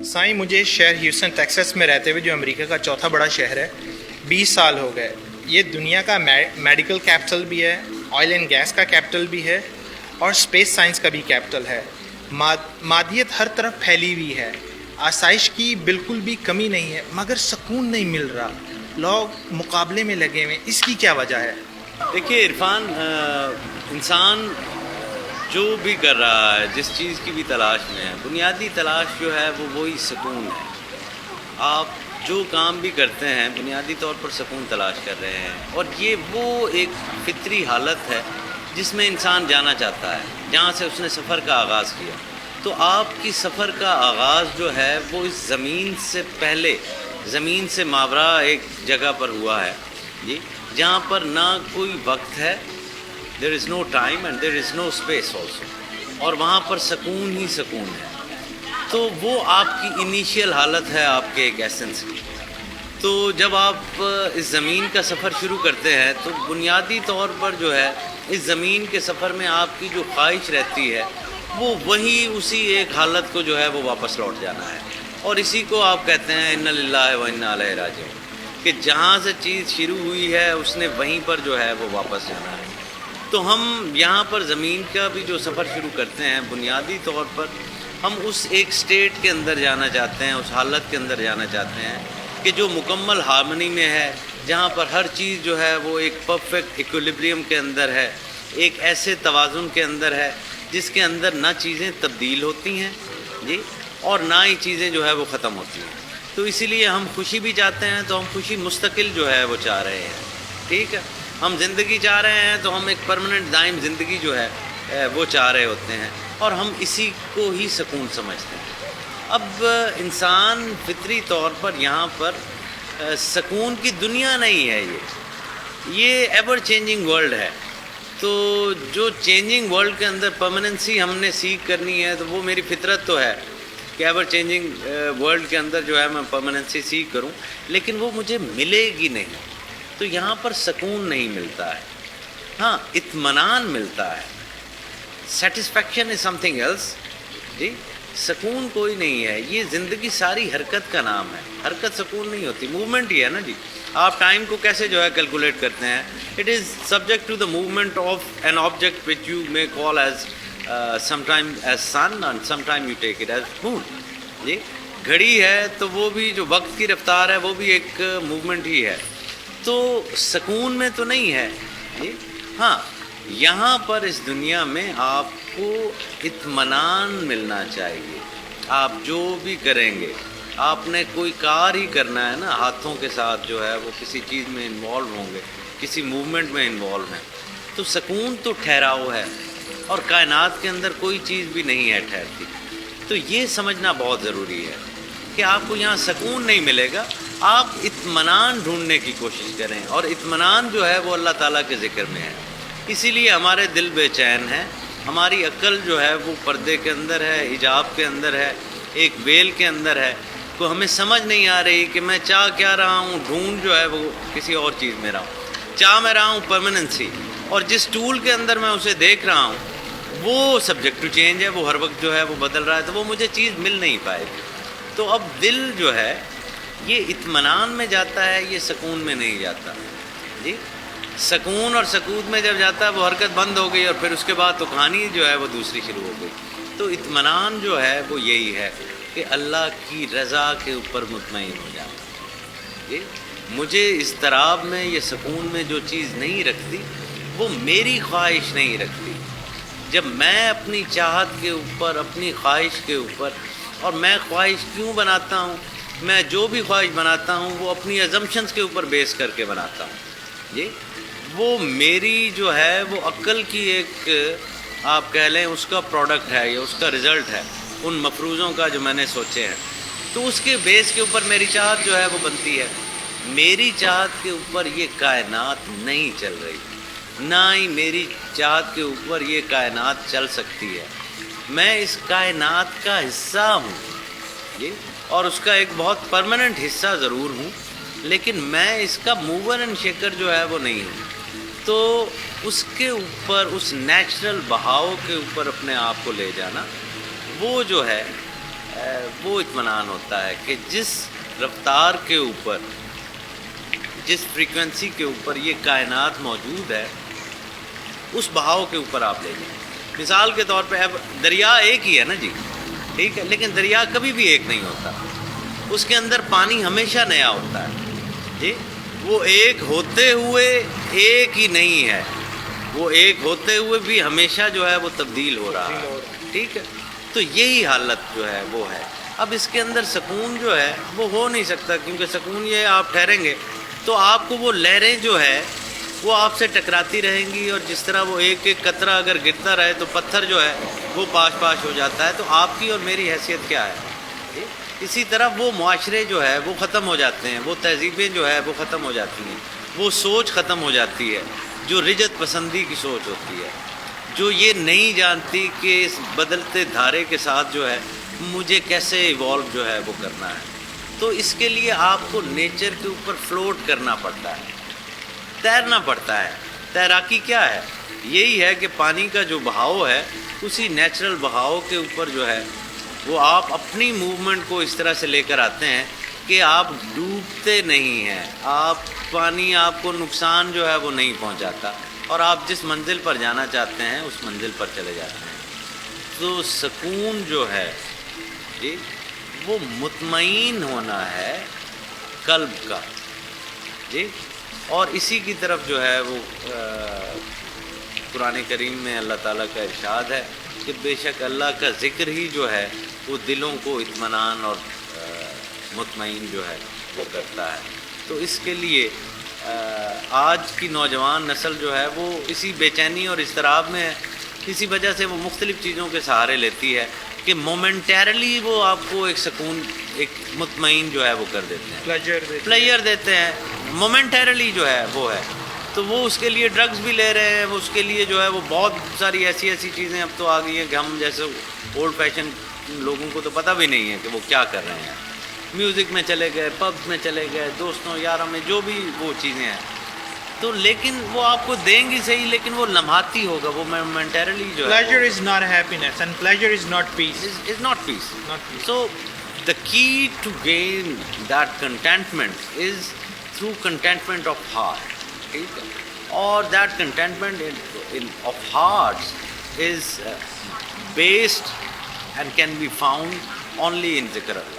سائیں مجھے شہر ہیوسٹن ٹیکساس میں رہتے ہوئے جو امریکہ کا چوتھا بڑا شہر ہے 20 سال ہو گئے. یہ دنیا کا میڈیکل کیپٹل بھی ہے, آئل اینڈ گیس کا کیپٹل بھی ہے اور اسپیس سائنس کا بھی کیپٹل ہے. مادیت ہر طرف پھیلی ہوئی ہے, آسائش کی بالکل بھی کمی نہیں ہے, مگر سکون نہیں مل رہا. لوگ مقابلے میں لگے ہوئے, اس کی کیا وجہ ہے؟ دیکھیے عرفان, انسان جو بھی کر رہا ہے, جس چیز کی بھی تلاش میں ہے, بنیادی تلاش جو ہے وہ وہی سکون ہے. آپ جو کام بھی کرتے ہیں بنیادی طور پر سکون تلاش کر رہے ہیں, اور یہ وہ ایک فطری حالت ہے جس میں انسان جانا چاہتا ہے, جہاں سے اس نے سفر کا آغاز کیا. تو آپ کی سفر کا آغاز جو ہے وہ اس زمین سے پہلے, زمین سے ماورا ایک جگہ پر ہوا ہے جی, جہاں پر نہ کوئی وقت ہے, there is no time and there is no space also, اور وہاں پر سکون ہی سکون ہے. تو وہ آپ کی انیشیل حالت ہے آپ کے ایک ایسنس کی. تو جب آپ اس زمین کا سفر شروع کرتے ہیں تو بنیادی طور پر جو ہے اس زمین کے سفر میں آپ کی جو خواہش رہتی ہے وہ وہی اسی ایک حالت کو جو ہے وہ واپس لوٹ جانا ہے. اور اسی کو آپ کہتے ہیں انا للہ و انا الیہ راجعون, کہ جہاں سے چیز شروع ہوئی ہے اس نے وہیں پر جو ہے وہ واپس جانا ہے. تو ہم یہاں پر زمین کا بھی جو سفر شروع کرتے ہیں بنیادی طور پر ہم اس ایک سٹیٹ کے اندر جانا چاہتے ہیں, اس حالت کے اندر جانا چاہتے ہیں کہ جو مکمل ہارمنی میں ہے, جہاں پر ہر چیز جو ہے وہ ایک پرفیکٹ ایکولیبریم کے اندر ہے, ایک ایسے توازن کے اندر ہے جس کے اندر نہ چیزیں تبدیل ہوتی ہیں جی, اور نہ ہی چیزیں جو ہے وہ ختم ہوتی ہیں. تو اسی لیے ہم خوشی بھی چاہتے ہیں تو ہم خوشی مستقل جو ہے وہ چاہ رہے ہیں. ٹھیک ہے, ہم زندگی چاہ رہے ہیں تو ہم ایک پرماننٹ دائم زندگی جو ہے وہ چاہ رہے ہوتے ہیں, اور ہم اسی کو ہی سکون سمجھتے ہیں. اب انسان فطری طور پر یہاں پر سکون کی دنیا نہیں ہے, یہ ایور چینجنگ ورلڈ ہے. تو جو چینجنگ ورلڈ کے اندر پرماننسی ہم نے سیکھ کرنی ہے, تو وہ میری فطرت تو ہے کہ ایور چینجنگ ورلڈ کے اندر جو ہے میں پرماننسی سیکھ کروں, لیکن وہ مجھے ملے گی نہیں. تو یہاں پر سکون نہیں ملتا ہے, ہاں اطمینان ملتا ہے. Satisfaction is something else جی, سکون کوئی نہیں ہے. یہ زندگی ساری حرکت کا نام ہے, حرکت سکون نہیں ہوتی, موومنٹ ہی ہے نا جی. آپ ٹائم کو کیسے جو ہے کیلکولیٹ کرتے ہیں, it is subject to the movement of an object which you may call as sometime as sun and sometime you take it as moon جی. گھڑی ہے تو وہ بھی جو وقت کی رفتار ہے وہ بھی ایک موومنٹ ہی ہے. تو سکون میں تو نہیں ہے جی. ہاں یہاں پر اس دنیا میں آپ کو اطمینان ملنا چاہیے. آپ جو بھی کریں گے, آپ نے کوئی کار ہی کرنا ہے نا, ہاتھوں کے ساتھ جو ہے وہ کسی چیز میں انوالو ہوں گے, کسی موومنٹ میں انوالو ہیں, تو سکون تو ٹھہراؤ ہے, اور کائنات کے اندر کوئی چیز بھی نہیں ہے ٹھہرتی. تو یہ سمجھنا بہت ضروری ہے کہ آپ کو یہاں سکون نہیں ملے گا, آپ اطمینان ڈھونڈنے کی کوشش کریں, اور اطمینان جو ہے وہ اللہ تعالیٰ کے ذکر میں ہے. اسی لیے ہمارے دل بے چین ہیں, ہماری عقل جو ہے وہ پردے کے اندر ہے, حجاب کے اندر ہے, ایک ویل کے اندر ہے. تو ہمیں سمجھ نہیں آ رہی کہ میں چاہ کیا رہا ہوں, ڈھونڈ جو ہے وہ کسی اور چیز میں رہا ہوں. چاہ میں رہا ہوں پرماننسی, اور جس ٹول کے اندر میں اسے دیکھ رہا ہوں وہ سبجیکٹ ٹو چینج ہے, وہ ہر وقت جو ہے وہ بدل رہا ہے, تو وہ مجھے چیز مل نہیں پائے گی. تو اب دل جو ہے یہ اطمینان میں جاتا ہے, یہ سکون میں نہیں جاتا جی. سکون اور سکوت میں جب جاتا ہے وہ حرکت بند ہو گئی, اور پھر اس کے بعد تو کہانی جو ہے وہ دوسری شروع ہو گئی. تو اطمینان جو ہے وہ یہی ہے کہ اللہ کی رضا کے اوپر مطمئن ہو جانا جی. مجھے اضطراب میں, یہ سکون میں جو چیز نہیں رکھتی وہ میری خواہش نہیں رکھتی. جب میں اپنی چاہت کے اوپر, اپنی خواہش کے اوپر, اور میں خواہش کیوں بناتا ہوں, میں جو بھی خواہش بناتا ہوں وہ اپنی ازمپشنز کے اوپر بیس کر کے بناتا ہوں جی. وہ میری جو ہے وہ عقل کی ایک آپ کہہ لیں اس کا پروڈکٹ ہے, یا اس کا رزلٹ ہے ان مفروضوں کا جو میں نے سوچے ہیں. تو اس کے بیس کے اوپر میری چاہت جو ہے وہ بنتی ہے. میری چاہت کے اوپر یہ کائنات نہیں چل رہی, نہ ہی میری چاہت کے اوپر یہ کائنات چل سکتی ہے. میں اس کائنات کا حصہ ہوں جی, اور اس کا ایک بہت پرماننٹ حصہ ضرور ہوں, لیکن میں اس کا موور اینڈ شیکر جو ہے وہ نہیں ہوں. تو اس کے اوپر, اس نیچرل بہاؤ کے اوپر اپنے آپ کو لے جانا, وہ جو ہے وہ اطمینان ہوتا ہے کہ جس رفتار کے اوپر، جس فریکوینسی کے اوپر یہ کائنات موجود ہے، اس بہاؤ کے اوپر آپ لے جائیں. مثال کے طور پہ اب دریا ایک ہی ہے نا جی، ٹھیک ہے، لیکن دریا کبھی بھی ایک نہیں ہوتا، اس کے اندر پانی ہمیشہ نیا ہوتا ہے جی. وہ ایک ہوتے ہوئے ایک ہی نہیں ہے، وہ ایک ہوتے ہوئے بھی ہمیشہ جو ہے وہ تبدیل ہو رہا ہے، ٹھیک ہے. تو یہی حالت جو ہے وہ ہے. اب اس کے اندر سکون جو ہے وہ ہو نہیں سکتا، کیونکہ سکون یہ آپ ٹھہریں گے تو آپ کو وہ لہریں جو ہے وہ آپ سے ٹکراتی رہیں گی، اور جس طرح وہ ایک ایک قطرہ اگر گرتا رہے تو پتھر جو ہے وہ پاش پاش ہو جاتا ہے. تو آپ کی اور میری حیثیت کیا ہے؟ اسی طرح وہ معاشرے جو ہے وہ ختم ہو جاتے ہیں، وہ تہذیبیں جو ہے وہ ختم ہو جاتی ہیں، وہ سوچ ختم ہو جاتی ہے جو رجت پسندی کی سوچ ہوتی ہے، جو یہ نہیں جانتی کہ اس بدلتے دھارے کے ساتھ جو ہے مجھے کیسے ایوالو جو ہے وہ کرنا ہے. تو اس کے لیے آپ کو نیچر کے اوپر فلوٹ کرنا پڑتا ہے، تیرنا پڑتا ہے. تیراکی کیا ہے؟ یہی ہے کہ پانی کا جو بہاؤ ہے اسی نیچرل بہاؤ کے اوپر جو ہے وہ آپ اپنی موومنٹ کو اس طرح سے لے کر آتے ہیں کہ آپ ڈوبتے نہیں ہیں، آپ پانی آپ کو نقصان جو ہے وہ نہیں پہنچاتا، اور آپ جس منزل پر جانا چاہتے ہیں اس منزل پر چلے جاتے ہیں. تو سکون جو ہے جی وہ مطمئن ہونا ہے قلب کا جی. اور اسی کی طرف جو ہے وہ قرآن کریم میں اللہ تعالیٰ کا ارشاد ہے کہ بے شک اللہ کا ذکر ہی جو ہے وہ دلوں کو اطمینان اور مطمئن جو ہے وہ کرتا ہے. تو اس کے لیے آج کی نوجوان نسل جو ہے وہ اسی بے چینی اور اضطراب میں ہے. اسی وجہ سے وہ مختلف چیزوں کے سہارے لیتی ہے کہ مومنٹیرلی وہ آپ کو ایک سکون، ایک مطمئن جو ہے وہ کر دیتے ہیں، پلیئر دیتے ہیں مومنٹیرلی جو ہے وہ ہے. تو وہ اس کے لیے ڈرگز بھی لے رہے ہیں، وہ اس کے لیے جو ہے وہ بہت ساری ایسی چیزیں اب تو آ گئی ہیں کہ ہم جیسے اولڈ فیشن لوگوں کو تو پتہ بھی نہیں ہے کہ وہ کیا کر رہے ہیں. میوزک میں چلے گئے، پبز میں چلے گئے، دوستوں یاروں میں جو بھی وہ چیزیں ہیں. تو لیکن وہ آپ کو دیں گی صحیح، لیکن وہ لمحاتی ہوگا، وہ مومنٹیرلی جو ہے. Pleasure is not happiness and pleasure is not peace. is not peace. Not peace. So the key to gain that contentment is through contentment of heart. ٹھیک ہے. اور that contentment of hearts is based and can be found only in ذکر اللہ.